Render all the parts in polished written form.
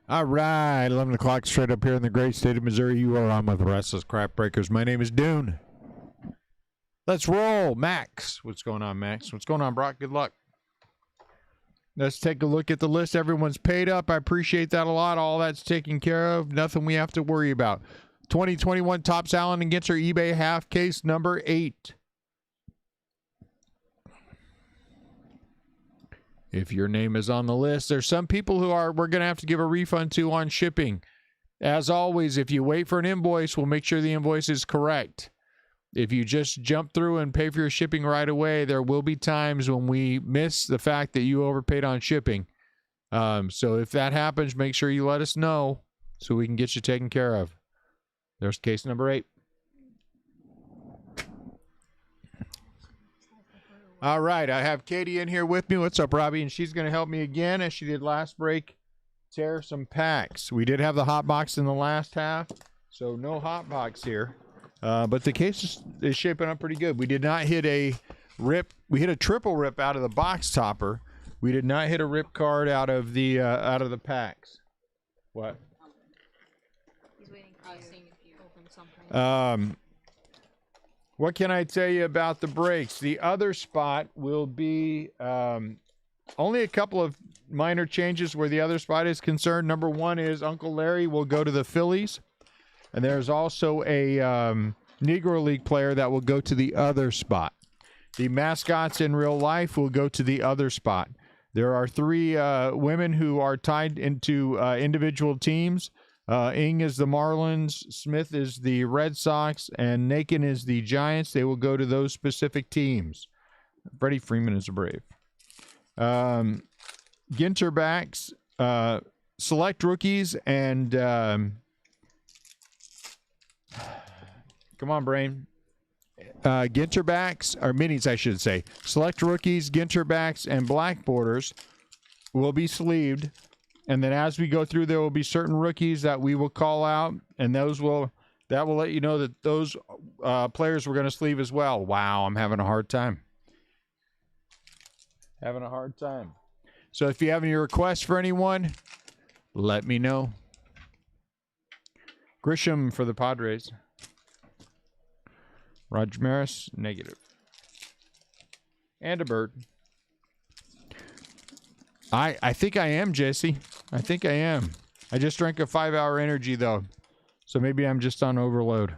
All right, 11 o'clock straight up here in the great state of Missouri. You are on with the Restless Crap Breakers. My name is Dune. Let's roll. Max. What's going on, Max? What's going on, Brock? Good luck. Let's take a look at the list. Everyone's paid up. I appreciate that a lot. All that's taken care of. Nothing we have to worry about. 2021 Topps Allen and Ginter eBay half case number 8. If your name is on the list, there's some people who we're going to have to give a refund to on shipping. As always, if you wait for an invoice, we'll make sure the invoice is correct. If you just jump through and pay for your shipping right away, there will be times when we miss the fact that you overpaid on shipping. So if that happens, make sure you let us know so we can get you taken care of. There's case number 8. All right, I have Katie in here with me. What's up, Robbie? And she's going to help me again, as she did last break, tear some packs. We did have the hot box in the last half, so no hot box here. But the case is shaping up pretty good. We did not hit a rip. We hit a triple rip out of the box topper. We did not hit a rip card out of the packs. What? He's waiting for you. Seeing if you open something. What can I tell you about the breaks? The other spot will be only a couple of minor changes where the other spot is concerned. Number one is Uncle Larry will go to the Phillies. And there's also a Negro League player that will go to the other spot. The mascots in real life will go to the other spot. There are 3 women who are tied into individual teams. Ing is the Marlins, Smith is the Red Sox, and Nakin is the Giants. They will go to those specific teams. Freddie Freeman is a Brave. Ginter backs, select rookies, and come on, brain. Ginter backs, or minis, I should say. Select rookies, Ginter backs, and black borders will be sleeved. And then as we go through, there will be certain rookies that we will call out, and that will let you know that those players we're going to sleeve as well. Wow, I'm having a hard time. So if you have any requests for anyone, let me know. Grisham for the Padres. Roger Maris, negative. And a bird. I think I am, Jesse. I think I am. I just drank a 5-hour energy, though. So maybe I'm just on overload.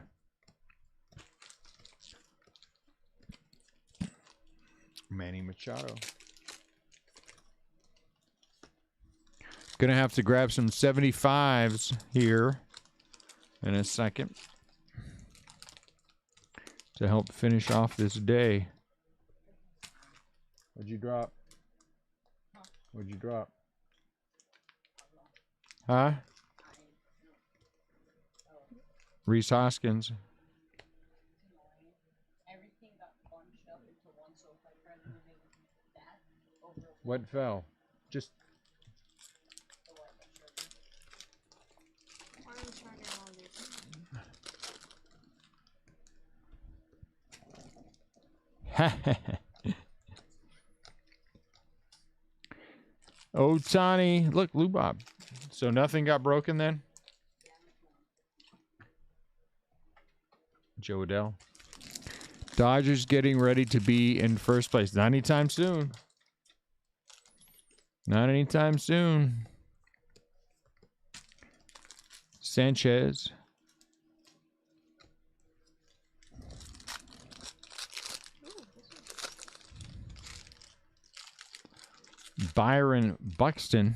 Manny Machado. Gonna have to grab some 75s here in a second to help finish off this day. What'd you drop? What'd you drop? Huh? Reese Hoskins. Everything got bunched up into one, so if I tried moving that over. What fell? Just. Why are we trying to all this? Otani. Look, Lou Bob. So nothing got broken then? Joe Adell. Dodgers getting ready to be in first place. Not anytime soon. Not anytime soon. Sanchez. Byron Buxton.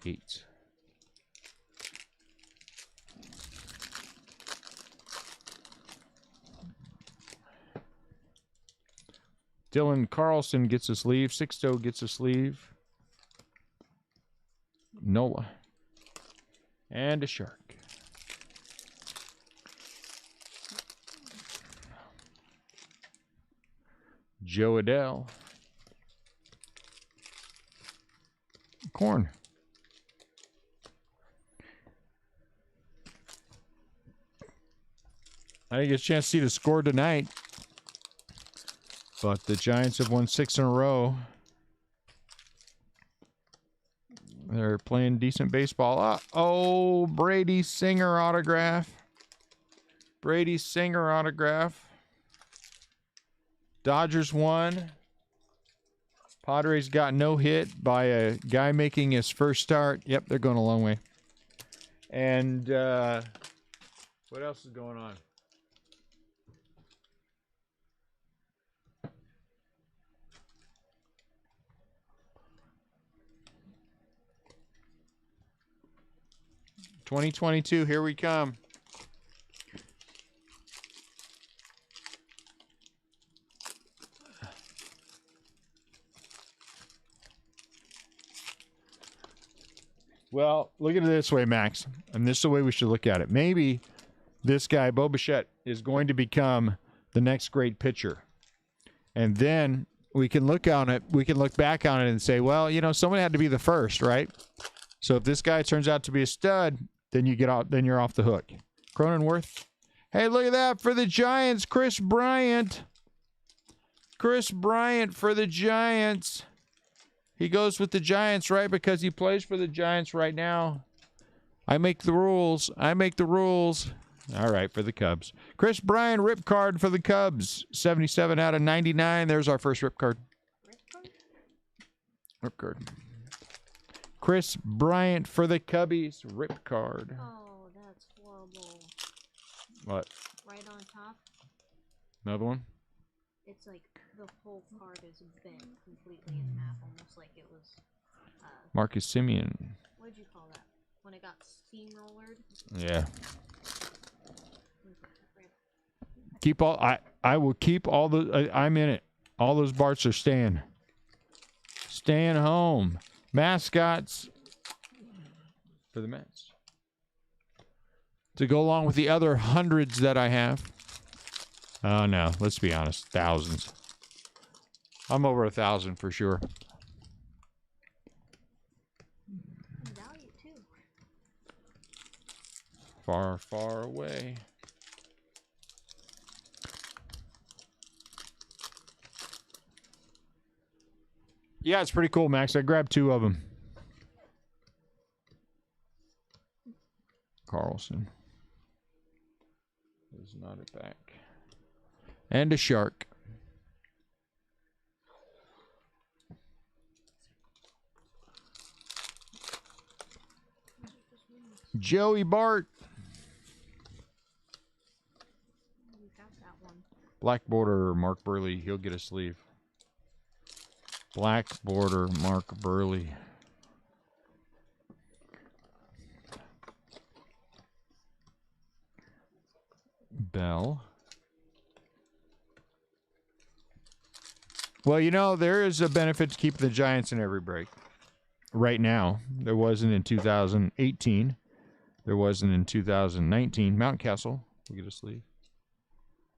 8. Dylan Carlson gets a sleeve. Sixto gets a sleeve. Nola. And a shark. Joe Adell. Corn. I didn't get a chance to see the score tonight, but the Giants have won 6 in a row. They're playing decent baseball. Oh, Brady Singer autograph. Brady Singer autograph. Dodgers won. Padres got no hit by a guy making his first start. Yep, they're going a long way. And what else is going on? '22, here we come. Well, look at it this way, Max. And this is the way we should look at it. Maybe this guy, Bo Bichette, is going to become the next great pitcher. And then we can look on it, we can look back on it and say, well, you know, someone had to be the first, right? So if this guy turns out to be a stud, then you get out, then you're off the hook. Cronenworth. Hey, look at that for the Giants, Chris Bryant. Chris Bryant for the Giants. He goes with the Giants, right? Because he plays for the Giants right now. I make the rules. I make the rules. All right, for the Cubs. Chris Bryant, rip card for the Cubs. 77 out of 99. There's our first rip card. Rip card. Chris Bryant for the Cubbies. Rip card. Oh, that's horrible. What? Right on top, Another one? it's like the whole card is bent completely in half, almost like it was, Marcus Simeon. what did you call that? When it got steamrollered? Yeah. Keep all. I will keep all the. I'm in it. All those Barts are staying. Staying home. Mascots for the Mets. To go along with the other hundreds that I have. Oh no, let's be honest. Thousands. I'm over 1,000 for sure. Value too. Far, far away. Yeah, it's pretty cool, Max. I grabbed 2 of them. Carlson. Is not a back. And a shark. Joey Bart. You got that one. Black border, Mark Burley. He'll get a sleeve. Black border, Mark Burley. Bell. Well, you know, there is a benefit to keeping the Giants in every break. Right now. There wasn't in 2018. There wasn't in 2019. Mountcastle will get a sleeve.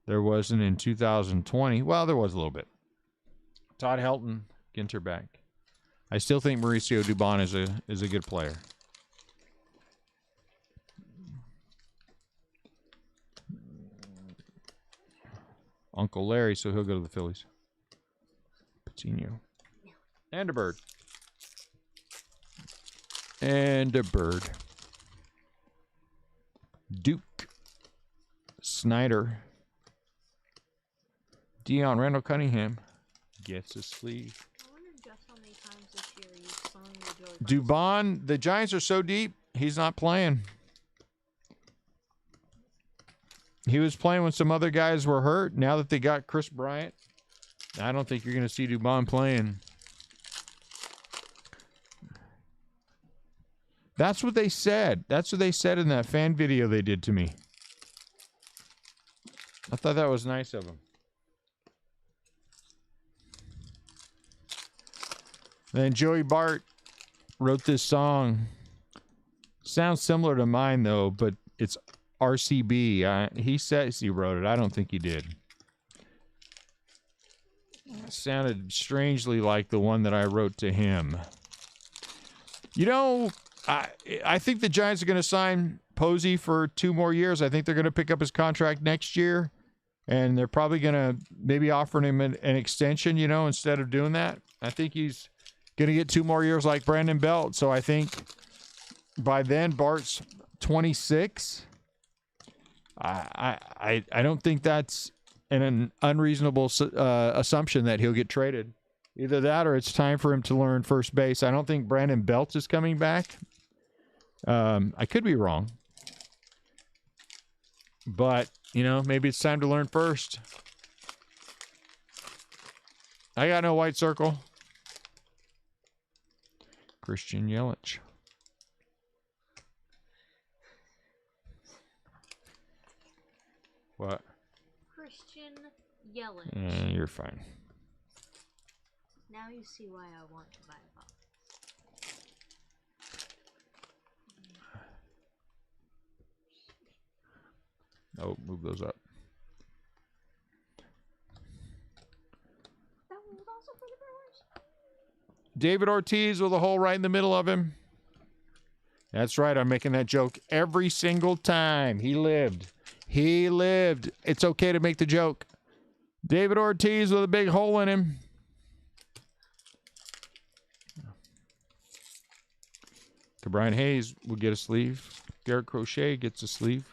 There wasn't in 2020. Well, there was a little bit. Todd Helton, Ginter back. I still think Mauricio Dubon is a good player. Uncle Larry, so he'll go to the Phillies. Patino. And a bird. And a bird. Duke. Snyder. Dion Randall Cunningham gets a sleeve. I wonder just how many times this year you sung the Joey Dubon, the Giants are so deep, he's not playing. He was playing when some other guys were hurt. Now that they got Chris Bryant, I don't think you're going to see Dubon playing. That's what they said. That's what they said in that fan video they did to me. I thought that was nice of them. Then Joey Bart wrote this song. Sounds similar to mine, though, but it's RCB. He says he wrote it. I don't think he did. It sounded strangely like the one that I wrote to him. You know, I think the Giants are going to sign Posey for 2 more years. I think they're going to pick up his contract next year, and they're probably going to maybe offer him an extension, you know, instead of doing that. I think he's Gonna get 2 more years like Brandon Belt. So I think by then Bart's 26. I don't think that's an unreasonable assumption that he'll get traded. Either that or it's time for him to learn first base. I don't think Brandon Belt is coming back. I could be wrong. But, you know, maybe it's time to learn first. I got no white circle. Christian Yelich. What? Christian Yelich. You're fine. Now you see why I want to buy a box. Oh, move those up. That one was also for the Brewers. David Ortiz with a hole right in the middle of him. That's right. I'm making that joke every single time. He lived. He lived. It's okay to make the joke. David Ortiz with a big hole in him. Brian Hayes will get a sleeve. Garrett Crochet gets a sleeve.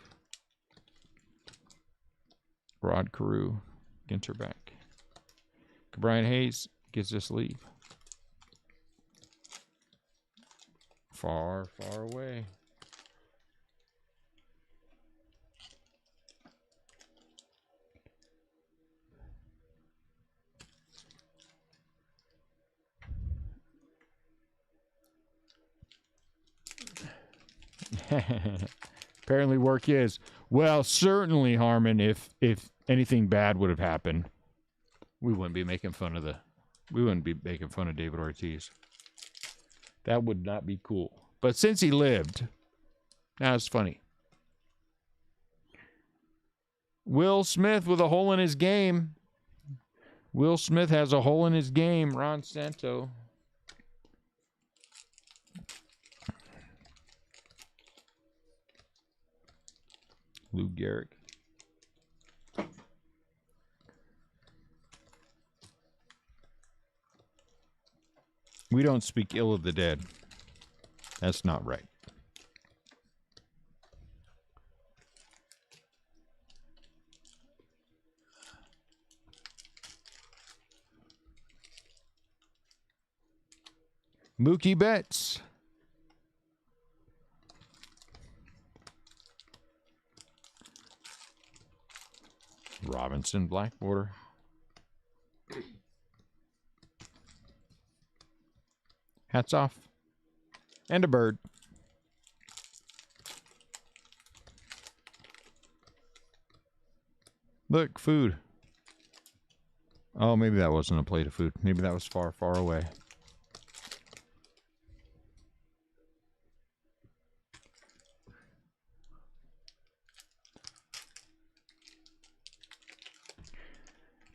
Rod Carew, Ginter back. Brian Hayes gets a sleeve. Far, far away. Apparently work is. Well, certainly, Harmon, if anything bad would have happened, we wouldn't be making fun of David Ortiz. That would not be cool. But since he lived, now it's funny. Will Smith with a hole in his game. Will Smith has a hole in his game. Ron Santo. Lou Gehrig. We don't speak ill of the dead. That's not right. Mookie Betts. Robinson Blackwater. Hats off. And a bird. Look, food. Oh, maybe that wasn't a plate of food. Maybe that was far, far away.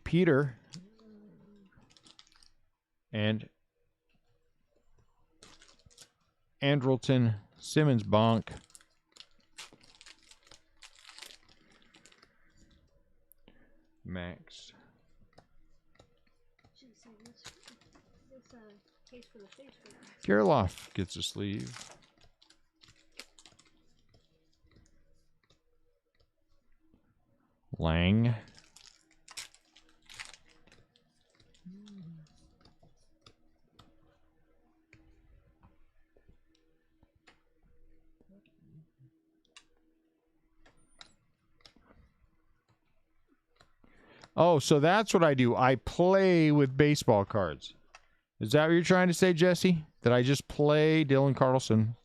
Peter and Andrelton Simmons bonk. Max. This case for the face for that. Gerloff gets a sleeve. Lang. Oh, so that's what I do. I play with baseball cards. Is that what you're trying to say, Jesse? That I just play Dylan Carlson,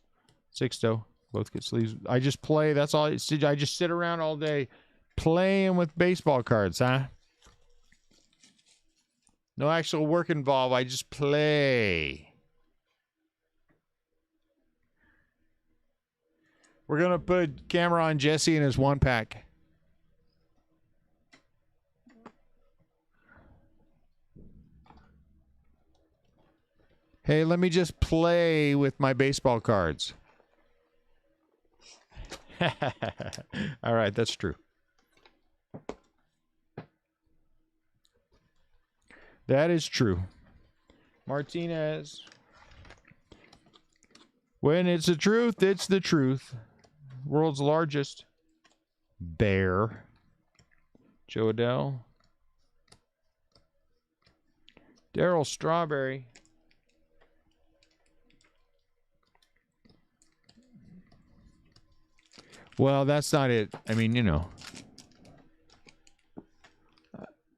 Sixto, both get sleeves. I just play. That's all. I just sit around all day playing with baseball cards, huh? No actual work involved. I just play. We're going to put camera on Jesse and his one pack. Hey, let me just play with my baseball cards. All right, that's true. That is true. Martinez. When it's the truth, it's the truth. World's largest bear. Joe Adele. Daryl Strawberry. Well, that's not it. I mean, you know.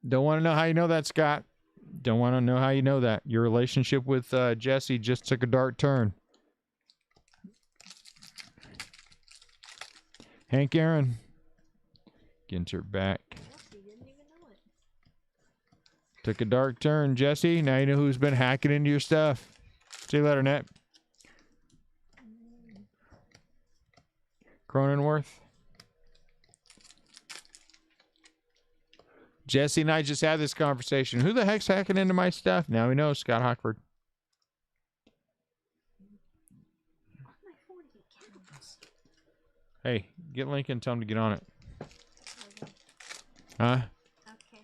Don't want to know how you know that, Scott. Don't want to know how you know that. Your relationship with Jesse just took a dark turn. Hank Aaron. Ginter back. Took a dark turn, Jesse. Now you know who's been hacking into your stuff. See you later, Nat. Cronenworth. Jesse and I just had this conversation. Who the heck's hacking into my stuff? Now we know, Scott Hockford. Hey, get Lincoln, tell him to get on it. Huh? Okay.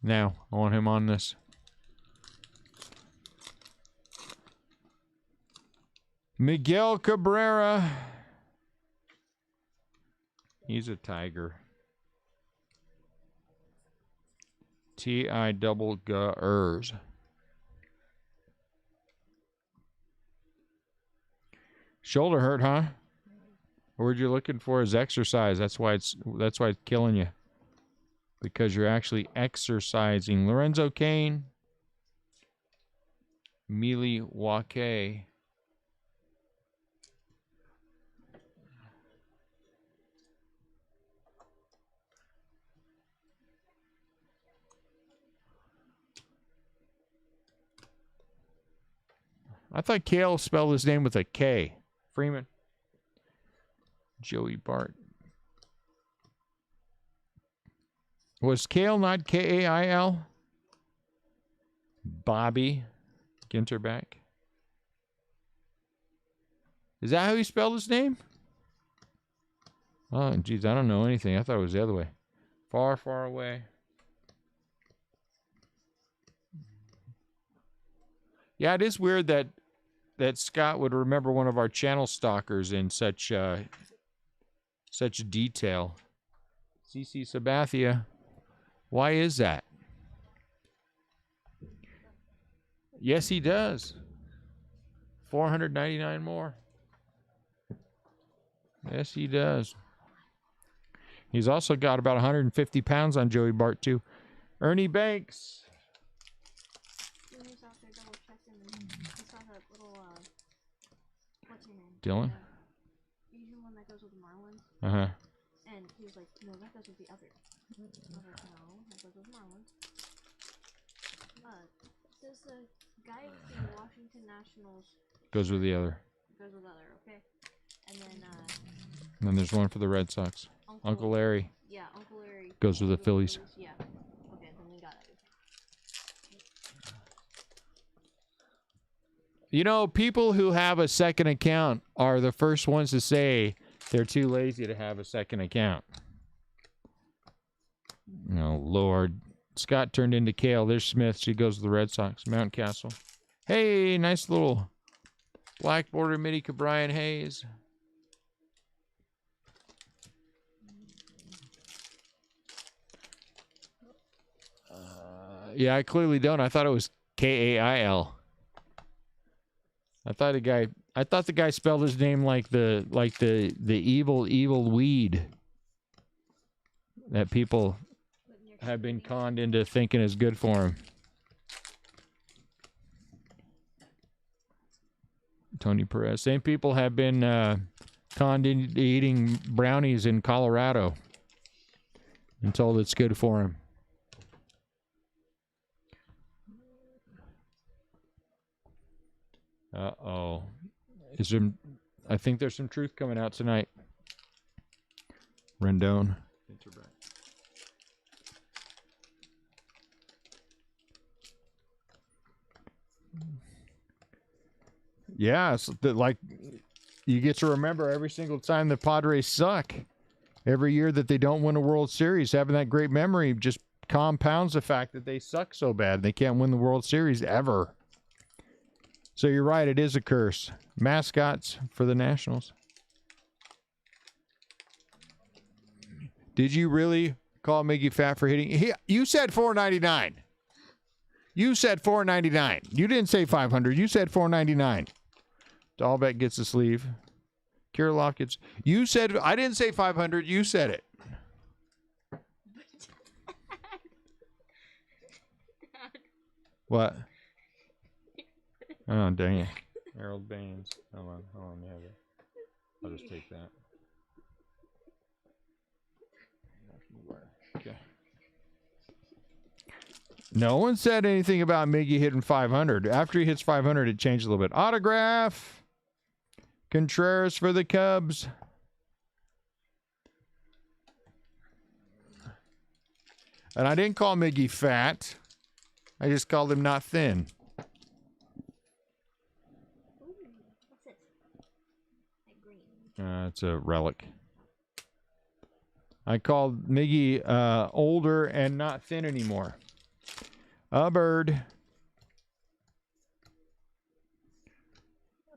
Now, I want him on this. Miguel Cabrera. He's a tiger. T-I-double-G-ers. Shoulder hurt, huh? The word you're looking for is exercise. That's why it's killing you. Because you're actually exercising. Lorenzo Kane. Mili Wake. I thought Kale spelled his name with a K. Freeman. Joey Bart. Was Kale not K-A-I-L? Bobby. Ginter back. Is that how he spelled his name? Oh, geez, I don't know anything. I thought it was the other way. Far, far away. Yeah, it is weird that Scott would remember one of our channel stalkers in such detail. CC Sabathia. Why is that? Yes, he does. 499 more. Yes, he does. He's also got about 150 pounds on Joey Bart, too. Ernie Banks. Dylan? Asian one that goes with the Marlins. Uh-huh. And he was like, no, that goes with the other. I was like, no, that goes with Marlins. Says the guy with the Washington Nationals Goes with the other. goes with other, okay? And And then there's one for the Red Sox. Uncle Larry. Yeah, Uncle Larry. Goes with the Phillies. Yeah. Okay, then we got it. You know, people who have a second account are the first ones to say they're too lazy to have a second account. Oh, Lord. Scott turned into Kale. There's Smith. She goes to the Red Sox. Mountcastle. Hey, nice little black border midi Brian Hayes. Yeah, I clearly don't. I thought it was K-A-I-L. I thought the guy spelled his name like the evil weed that people have been conned into thinking is good for him. Tony Perez. Same people have been conned into eating brownies in Colorado and told it's good for him. Uh-oh. I think there's some truth coming out tonight. Rendon. Yeah, it's like you get to remember every single time the Padres suck. Every year that they don't win a World Series, having that great memory just compounds the fact that they suck so bad they can't win the World Series ever. So you're right, it is a curse. mascots for the Nationals. Did you really call Miggy fat for hitting? You said $4.99. You said $4.99. You didn't say $500. You said $4.99. Dahlbeck gets a sleeve. Kirilloff gets. You said I didn't say $500. You said it. What? Oh, dang it. Harold Baines. Hold on, yeah. I'll just take that. Okay. No one said anything about Miggy hitting 500. After he hits 500, it changed a little bit. Autograph. Contreras for the Cubs. And I didn't call Miggy fat. I just called him not thin. Ooh, what's this? That green. It's a relic. I called Miggy older and not thin anymore. A bird.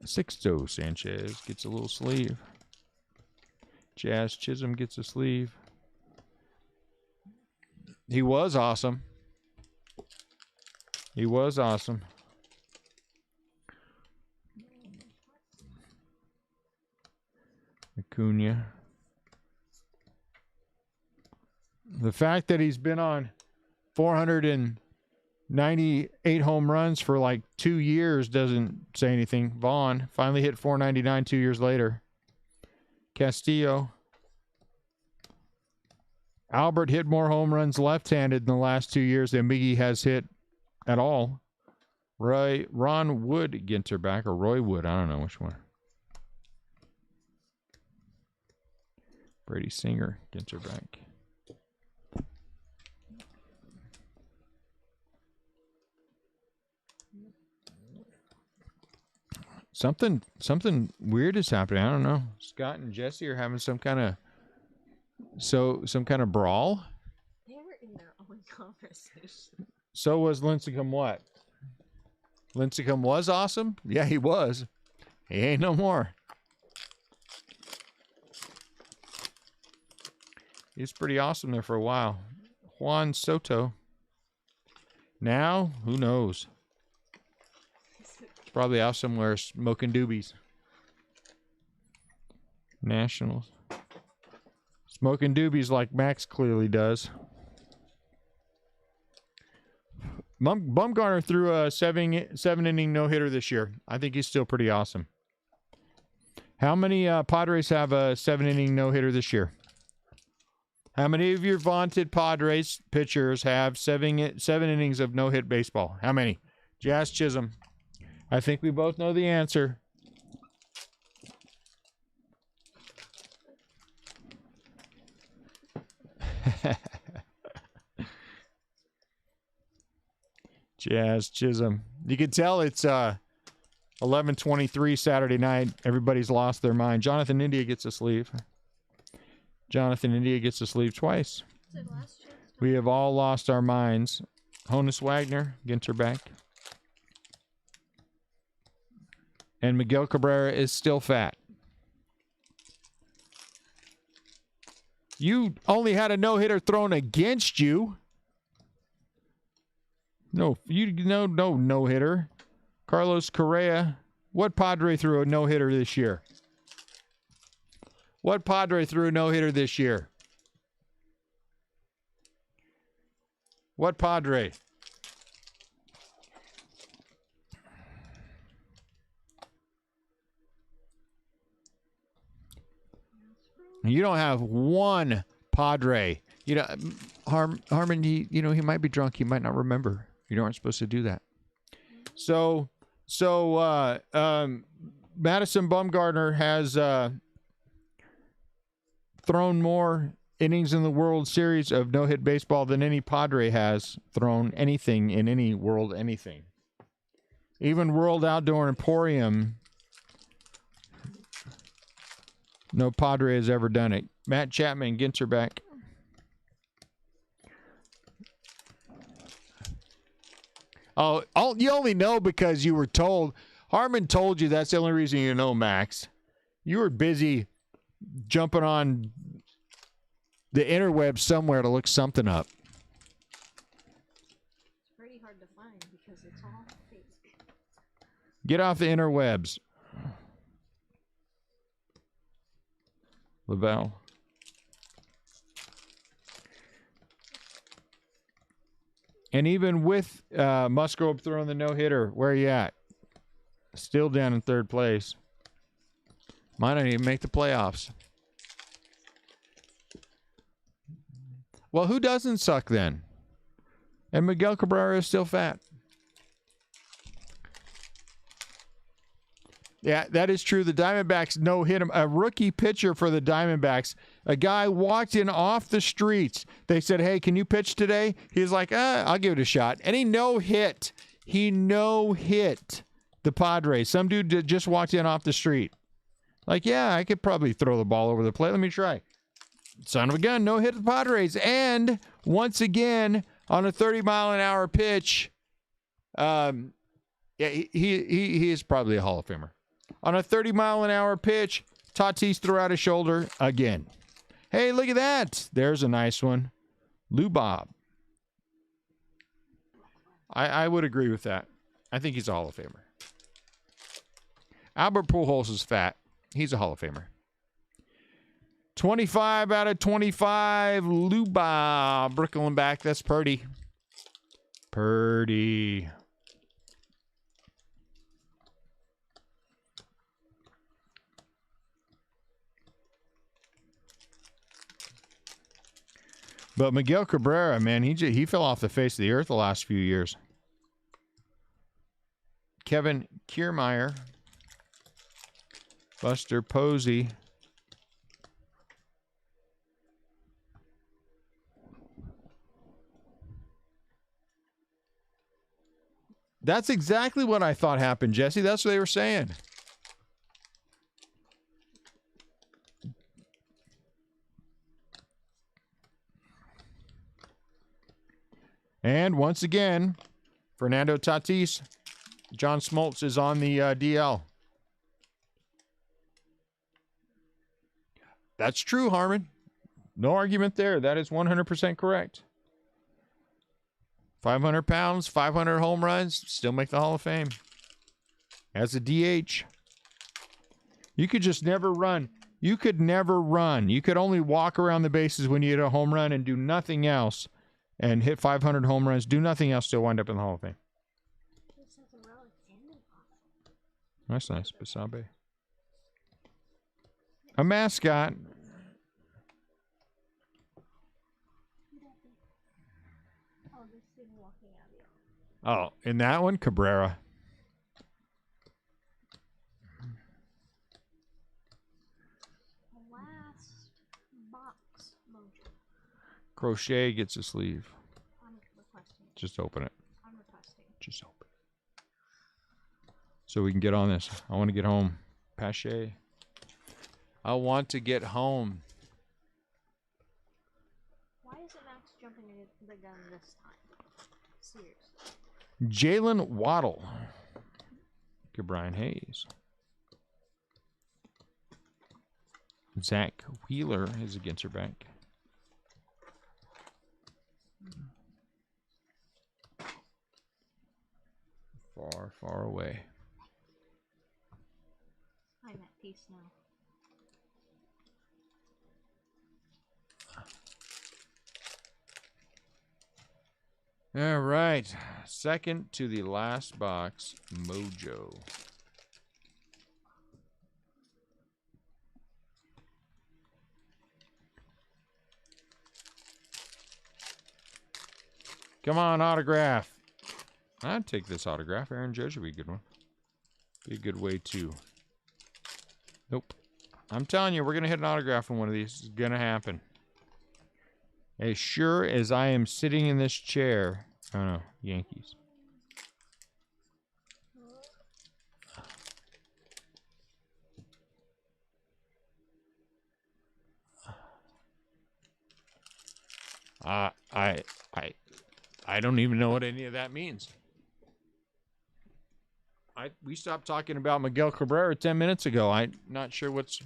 Sixto Sanchez gets a little sleeve. Jazz Chisholm gets a sleeve. He was awesome. He was awesome. Acuna. The fact that he's been on 498 home runs for like 2 years doesn't say anything. Vaughn finally hit 499 2 years later. Castillo. Albert hit more home runs left-handed in the last 2 years than Miggy has hit at all. Ron Wood Ginter back, or Roy Wood, I don't know which one. Brady Singer Ginter back. Something weird is happening. I don't know. Scott and Jesse are having some kind of brawl. They were in their own conversation. So was Lincecum what? Lincecum was awesome? Yeah, he was. He ain't no more. He's pretty awesome there for a while. Juan Soto. Now, who knows? He's probably out somewhere smoking doobies. Nationals. Smoking doobies like Max clearly does. Bumgarner threw a seven-inning no-hitter this year. I think he's still pretty awesome. How many Padres have a 7-inning no-hitter this year? How many of your vaunted Padres pitchers have seven innings of no-hit baseball? How many? Jazz Chisholm. I think we both know the answer. Jazz Chisholm. You can tell it's 11:23 Saturday night. Everybody's lost their mind. Jonathan India gets a sleeve. Jonathan India gets a sleeve twice. We have all lost our minds. Honus Wagner, Ginter back. And Miguel Cabrera is still fat. You only had a no-hitter thrown against you. No no-hitter. Carlos Correa. What Padre threw a no-hitter this year? What Padre threw a no-hitter this year? What Padre? You don't have one Padre. You know, Harmon, he might be drunk. He might not remember. You aren't supposed to do that. So Madison Bumgarner has thrown more innings in the World Series of no-hit baseball than any Padre has thrown anything in any World anything. Even World Outdoor Emporium, no Padre has ever done it. Matt Chapman, Ginter back. Oh, you only know because you were told, Harmon told you that's the only reason you know, Max. You were busy jumping on the interweb somewhere to look something up. It's pretty hard to find because it's all fake. Get off the interwebs. Lavelle. And even with Musgrove throwing the no-hitter, where are you at? Still down in third place. Might not even make the playoffs. Well, who doesn't suck then? And Miguel Cabrera is still fat. Yeah, that is true. The Diamondbacks no-hit him. A rookie pitcher for the Diamondbacks. A guy walked in off the streets. They said, hey, can you pitch today? He's like, I'll give it a shot. And he no-hit. He no-hit the Padres. Some dude just walked in off the street. Like, yeah, I could probably throw the ball over the plate. Let me try. Son of a gun, no-hit the Padres. And once again, on a 30-mile-an-hour pitch, yeah, he is probably a Hall of Famer. On a 30-mile-an-hour pitch, Tatis threw out his shoulder again. Hey, look at that. There's a nice one. Lou Bob. I would agree with that. I think he's a Hall of Famer. Albert Pujols is fat. He's a Hall of Famer. 25 out of 25. Lou Bob. Brooklyn back. That's Purdy. Purdy. But Miguel Cabrera, man, he fell off the face of the earth the last few years. Kevin Kiermaier. Buster Posey. That's exactly what I thought happened, Jesse. That's what they were saying. And once again, Fernando Tatis, John Smoltz is on the DL. That's true, Harmon. No argument there. That is 100% correct. 500 pounds, 500 home runs, still make the Hall of Fame. As a DH. You could just never run. You could never run. You could only walk around the bases when you hit a home run and do nothing else. And hit 500 home runs, do nothing else, still wind up in the Hall of Fame. That's nice. Basabe. A mascot. Oh, in that one, Cabrera. Last box mojo. Crochet gets a sleeve. I'm requesting. Just open it. I'm requesting. Just open it. So we can get on this. I want to get home. Pache. I want to get home. Why isn't Max jumping the gun this time? Seriously. Jalen Waddle. Good Brian Hayes. Zach Wheeler is a Ginter back. Far, far away. I'm at peace now. All right. Second to the last box, Mojo. Come on, autograph. I'd take this autograph. Aaron Judge would be a good one. Be a good way to. Nope. I'm telling you, we're going to hit an autograph on one of these. It's going to happen. As sure as I am sitting in this chair. Oh, no. Yankees. I don't even know what any of that means. We stopped talking about Miguel Cabrera 10 minutes ago. I'm not sure what's...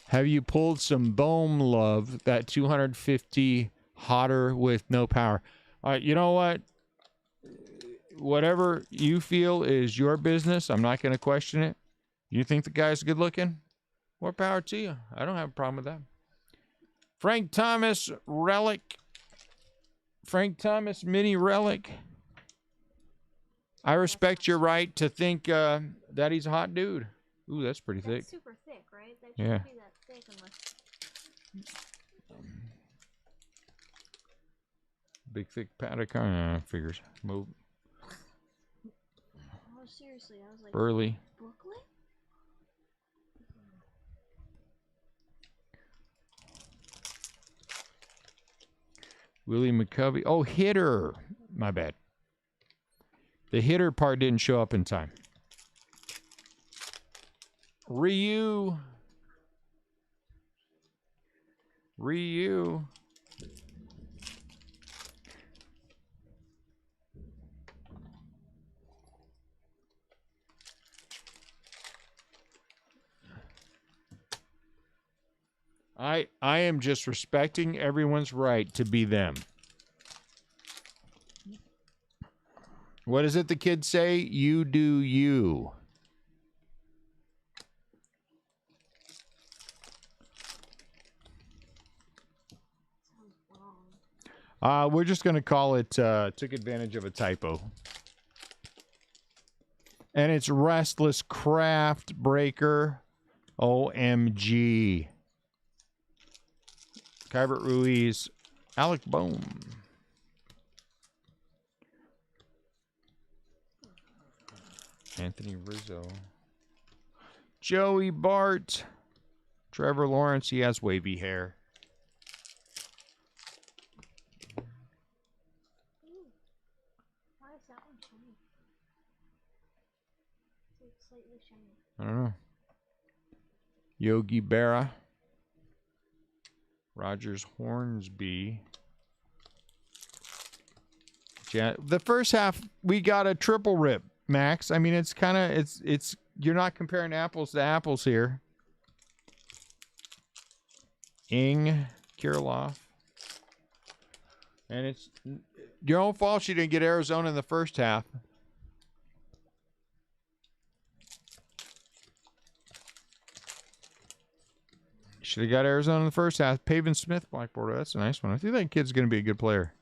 Have you pulled some Bohm Love, that 250 hotter with no power? You know what? Whatever you feel is your business. I'm not going to question it. You think the guy's good looking? More power to you. I don't have a problem with that. Frank Thomas Relic. Frank Thomas Mini Relic. I respect your right to think that he's a hot dude. Ooh, that's pretty thick. That's super thick, right? That Yeah. shouldn't be that thick unless... Big, thick paddock. Figures. Move. Oh, seriously, I was like... Burley. Booklet? Willie McCovey. Oh, hitter. My bad. The hitter part didn't show up in time. Ryu. I am just respecting everyone's right to be them. What does it the kids say? You do you. Sounds wrong. We're just going to call it took advantage of a typo. And it's Restless Craft Breaker. OMG. Kybert Ruiz. Alec Bohm. Anthony Rizzo. Joey Bart. Trevor Lawrence. He has wavy hair. Ooh. Why is that one shiny? It's like slightly shiny. I don't know. Yogi Berra. Rogers Hornsby. The first half, we got a triple rip, Max. I mean, it's kind of, it's, you're not comparing apples to apples here. Ing Kirilov. And it's your own fault you didn't get Arizona in the first half. Should have got Arizona in the first half. Pavin Smith, Blackboard. That's a nice one. I think that kid's going to be a good player.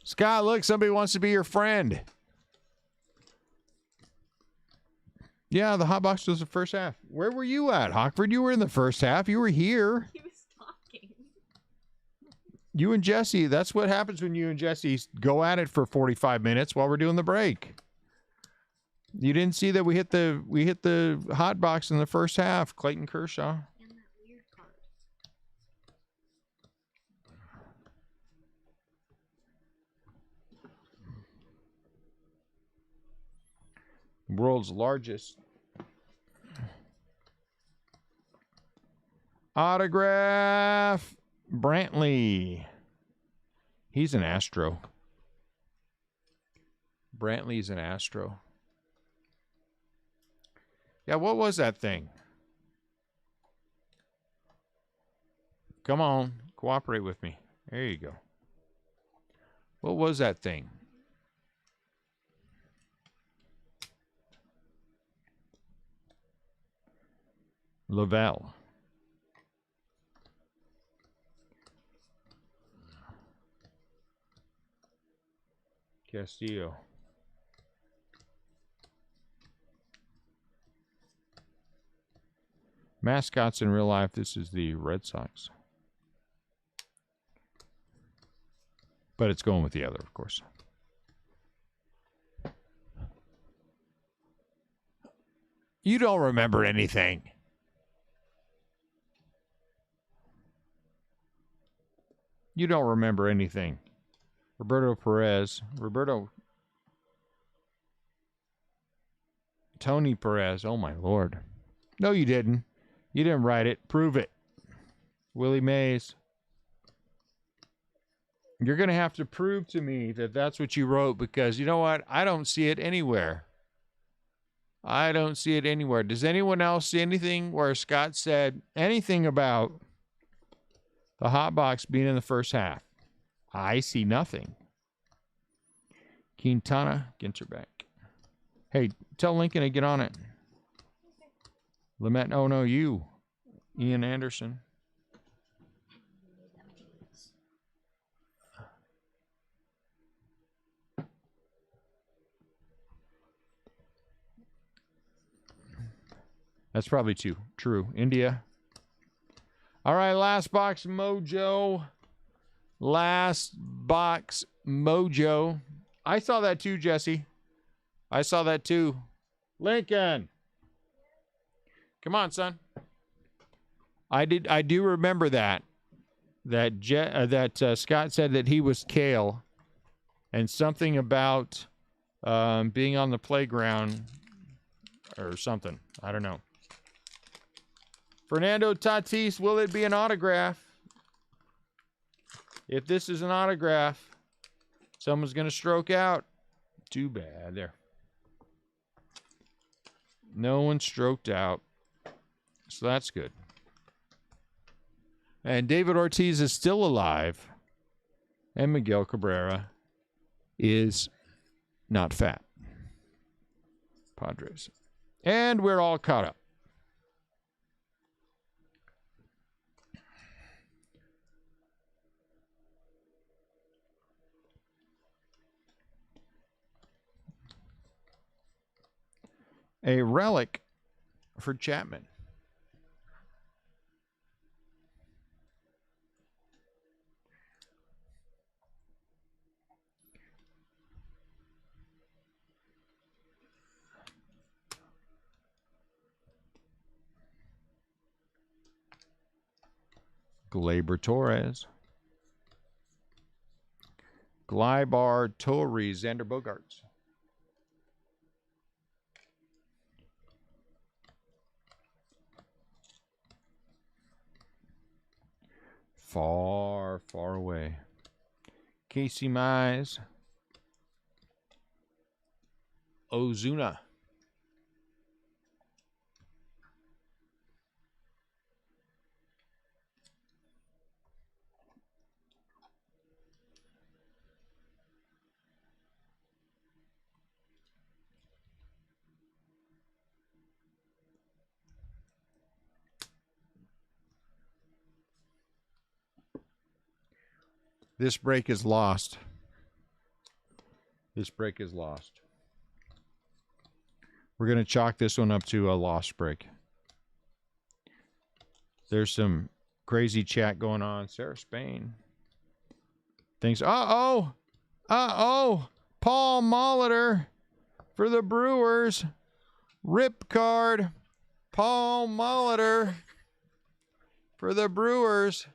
Scott, look, somebody wants to be your friend. Yeah, the hot box was the first half. Where were you at, Hawkford? You were in the first half. You were here. He was talking. You and Jesse, that's what happens when you and Jesse go at it for 45 minutes while we're doing the break. You didn't see that we hit the hot box in the first half. Clayton Kershaw. And that weird card. World's largest autograph. Brantley. He's an Astro. Brantley's an Astro. Yeah, what was that thing? Come on, cooperate with me. There you go. What was that thing? Lavelle. Castillo. Mascots in real life, this is the Red Sox. But it's going with the other, of course. You don't remember anything. You don't remember anything. Roberto Perez. Tony Perez. Oh, my Lord. No, you didn't. You didn't write it. Prove it. Willie Mays. You're going to have to prove to me that that's what you wrote, because you know what? I don't see it anywhere. I don't see it anywhere. Does anyone else see anything where Scott said anything about the hot box being in the first half? I see nothing. Quintana, Ginter back. Hey, tell Lincoln to get on it. Lamette, oh no, you. Ian Anderson. That's probably true. India. All right, last box mojo. Last box mojo. I saw that too, Jesse. I saw that too. Lincoln. Come on, son. I do remember that Scott said that he was Kale, and something about being on the playground or something. I don't know. Fernando Tatis, will it be an autograph? If this is an autograph, someone's going to stroke out. Too bad. There. No one stroked out. So that's good. And David Ortiz is still alive. And Miguel Cabrera is not fat. Padres. And we're all caught up. A relic for Chapman. Gleyber Torres. Glybar Torres. Xander Bogaerts. Far, far away. Casey Mize. Ozuna. This break is lost. This break is lost. We're going to chalk this one up to a lost break. There's some crazy chat going on. Sarah Spain. Things. Uh-oh. Uh-oh. Paul Molitor for the Brewers. Rip card. Paul Molitor for the Brewers.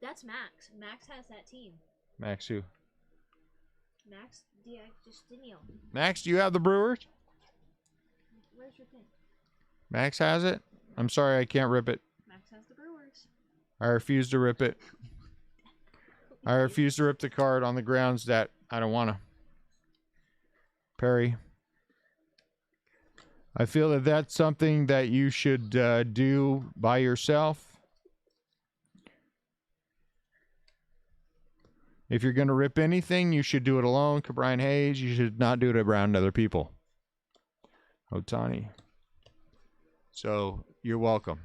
That's Max. Max has that team. Max who? Max, just Daniel. Max, do you have the Brewers? Where's your thing? Max has it? I'm sorry, I can't rip it. Max has the Brewers. I refuse to rip it. I refuse to rip the card on the grounds that I don't want to. Perry. I feel that that's something that you should do by yourself. If you're going to rip anything, you should do it alone. Cabrian Hayes, you should not do it around other people. Otani. So, you're welcome.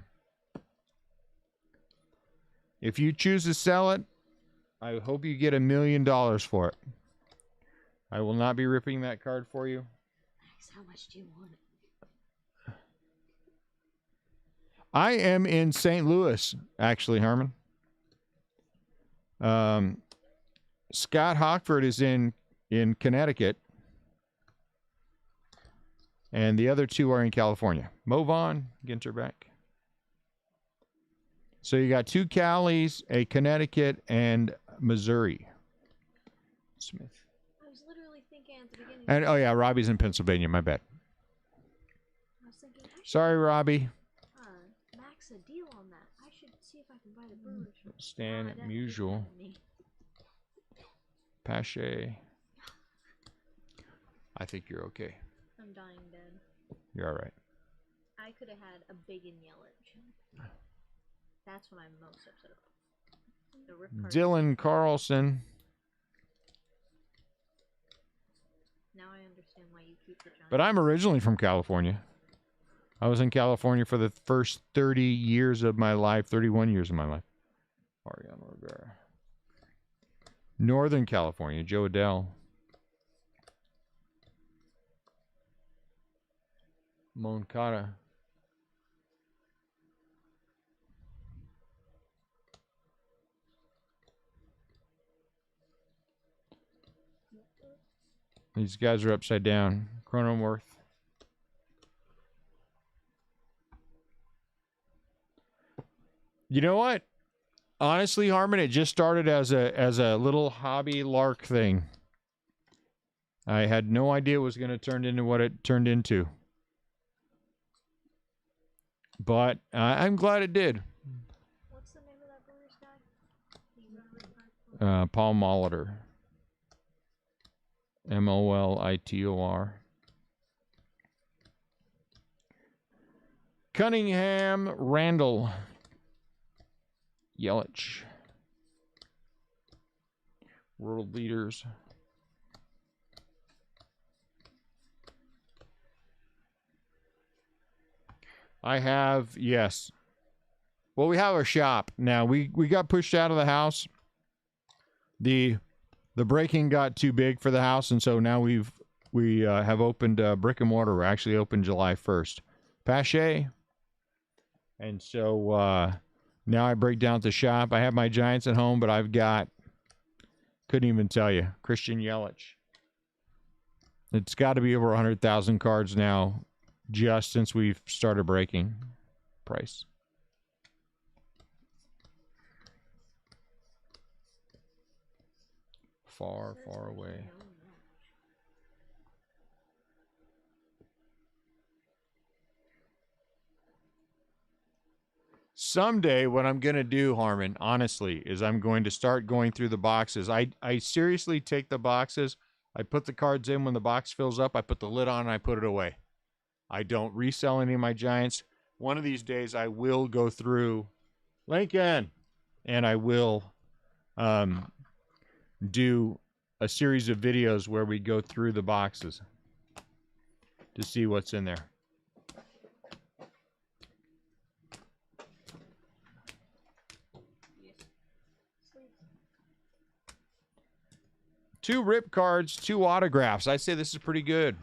If you choose to sell it, I hope you get $1 million for it. I will not be ripping that card for you. Max, how much do you want it? I am in St. Louis, actually, Harmon. Scott Hockford is in Connecticut. And the other two are in California. Mo Vaughn, Ginter back. So you got 2 Calis, a Connecticut, and Missouri. Smith. I was literally thinking at the beginning And oh yeah, Robbie's in Pennsylvania. My bad. I was thinking, Sorry, Robbie. max a deal on that. I should see if I can buy the Brewers shirt. Stan that Musial. didn't me. Pache. I think you're okay. I'm dying dead. You're all right. I could have had a big and Yelich. That's what I'm most upset about. The Rip Card. Dylan Carlson. Now I understand why you keep the Giants. But I'm originally from California. I was in California for the first 30 years of my life, 31 years of my life. Mariano Rivera. Northern California, Joe Adele. Moncada. These guys are upside down. Cronenworth. You know what? Honestly, Harmon, it just started as a little hobby lark thing. I had no idea it was going to turn into what it turned into. But I'm glad it did. What's the name of that Brewers guy? Paul Molitor. Molitor. Cunningham Randall. Yelich. World leaders. I have, yes. Well, we have a shop now. We got pushed out of the house. The breaking got too big for the house, and so now we have opened brick and mortar. We're actually open July 1st. Pache. And so now I break down at the shop. I have my Giants at home, but I've got, couldn't even tell you, Christian Yelich. It's got to be over 100,000 cards now, just since we've started breaking. Price. Far, far away. Someday, what I'm going to do, Harmon, honestly, is I'm going to start going through the boxes. I seriously take the boxes. I put the cards in. When the box fills up, I put the lid on and I put it away. I don't resell any of my Giants. One of these days, I will go through Lincoln, and I will do a series of videos where we go through the boxes to see what's in there. Two rip cards, two autographs. I say this is pretty good.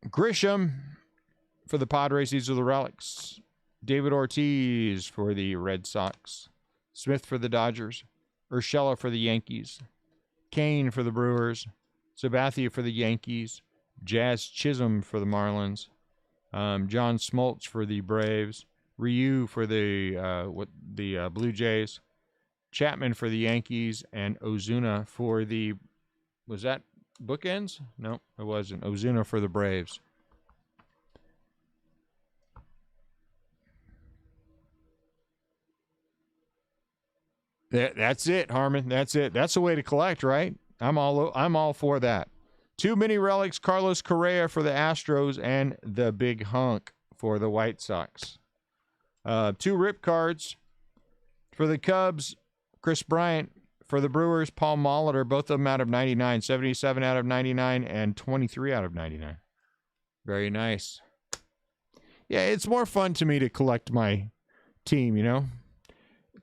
Grisham for the Padres. These are the relics. David Ortiz for the Red Sox. Smith for the Dodgers. Urshela for the Yankees. Kane for the Brewers. Sabathia for the Yankees. Jazz Chisholm for the Marlins. John Smoltz for the Braves. Ryu for the Blue Jays. Chapman for the Yankees. And Ozuna for the... Was that bookends? No, it wasn't. Ozuna for the Braves. That's it, Harmon. That's it. That's the way to collect, right? I'm all for that. Two mini relics, Carlos Correa for the Astros and the Big Hunk for the White Sox. Two rip cards for the Cubs, Chris Bryant. For the Brewers, Paul Molitor, both of them out of 99, 77 out of 99, and 23 out of 99. Very nice. Yeah, it's more fun to me to collect my team, you know.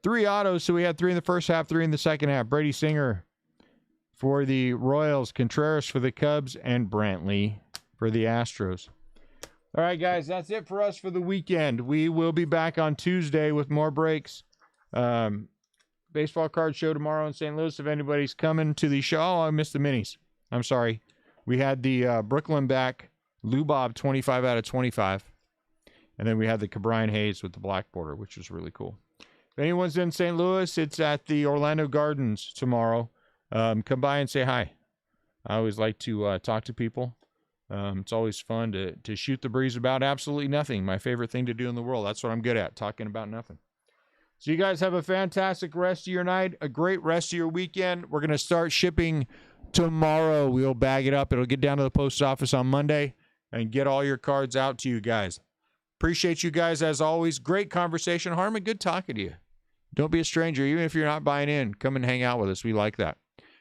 3 autos, so we had 3 in the first half, 3 in the second half. Brady Singer for the Royals, Contreras for the Cubs, and Brantley for the Astros. All right, guys, that's it for us for the weekend. We will be back on Tuesday with more breaks. Baseball card show tomorrow in St. Louis. If anybody's coming to the show, I missed the minis. I'm sorry. We had the Brooklyn back, Lou Bob, 25 out of 25. And then we had the Cabrine Haze with the black border, which was really cool. If anyone's in St. Louis, it's at the Orlando Gardens tomorrow. Come by and say hi. I always like to talk to people. It's always fun to shoot the breeze about absolutely nothing. My favorite thing to do in the world. That's what I'm good at, talking about nothing. So you guys have a fantastic rest of your night, a great rest of your weekend. We're going to start shipping tomorrow. We'll bag it up. It'll get down to the post office on Monday and get all your cards out to you guys. Appreciate you guys as always. Great conversation. Harmon, good talking to you. Don't be a stranger. Even if you're not buying in, come and hang out with us. We like that.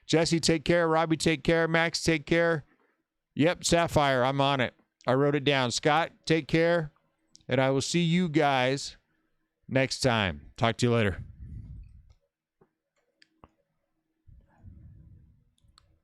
Jesse, take care. Robbie, take care. Max, take care. Yep, Sapphire, I'm on it. I wrote it down. Scott, take care. And I will see you guys next time. Talk to you later.